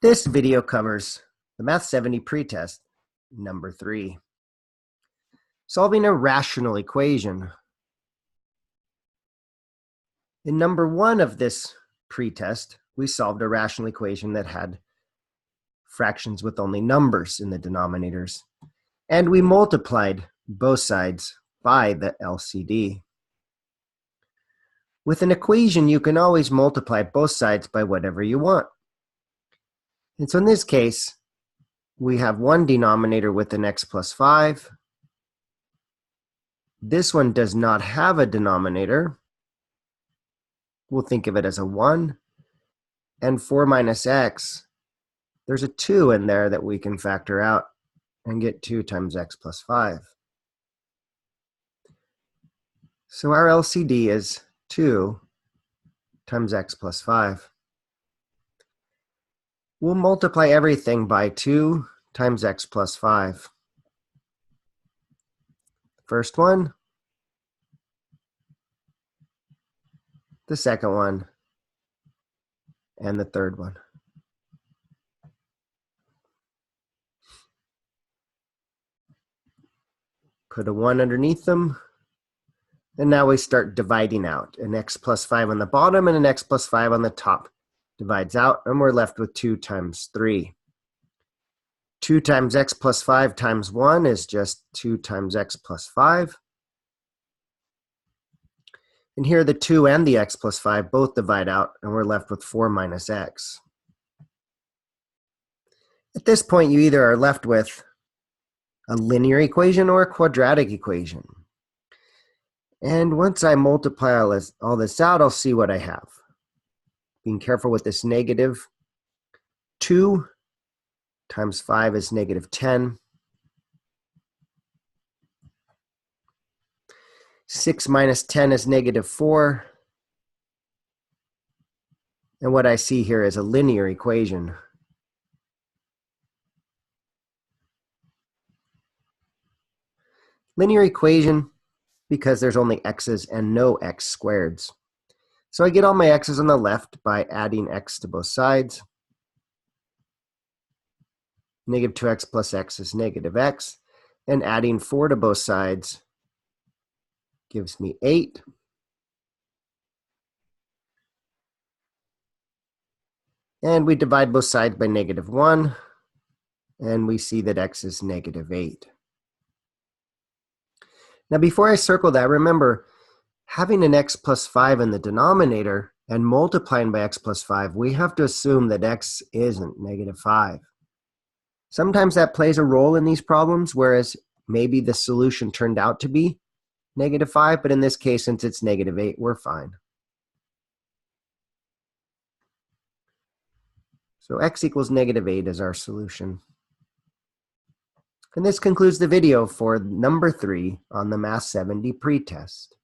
This video covers the Math 70 pretest, number 3. Solving a rational equation. In number 1 of this pretest, we solved a rational equation that had fractions with only numbers in the denominators, and we multiplied both sides by the LCD. With an equation, you can always multiply both sides by whatever you want. And so in this case, we have one denominator with an x plus 5. This one does not have a denominator. We'll think of it as a 1. And 4 minus x, there's a 2 in there that we can factor out and get 2 times x plus 5. So our LCD is 2 times x plus 5. We'll multiply everything by 2 times x plus 5. First one, the second one, and the third one. Put a 1 underneath them, and now we start dividing out. An x plus 5 on the bottom and an x plus 5 on the top. Divides out, and we're left with 2 times 3. 2 times x plus 5 times 1 is just 2 times x plus 5. And here the 2 and the x plus 5 both divide out, and we're left with 4 minus x. At this point, you either are left with a linear equation or a quadratic equation. And once I multiply all this out, I'll see what I have. Being careful with this negative. 2 times 5 is negative 10. 6 minus 10 is negative 4. And what I see here is a linear equation. Linear equation because there's only x's and no x squareds. So I get all my x's on the left by adding x to both sides. Negative 2x plus x is negative x. And adding 4 to both sides gives me 8. And we divide both sides by negative 1. And we see that x is negative 8. Now before I circle that, remember, having an x plus 5 in the denominator and multiplying by x plus 5, we have to assume that x isn't negative 5. Sometimes that plays a role in these problems, whereas maybe the solution turned out to be negative 5, but in this case, since it's negative 8, we're fine. So x equals negative 8 is our solution. And this concludes the video for number 3 on the Math 70 pretest.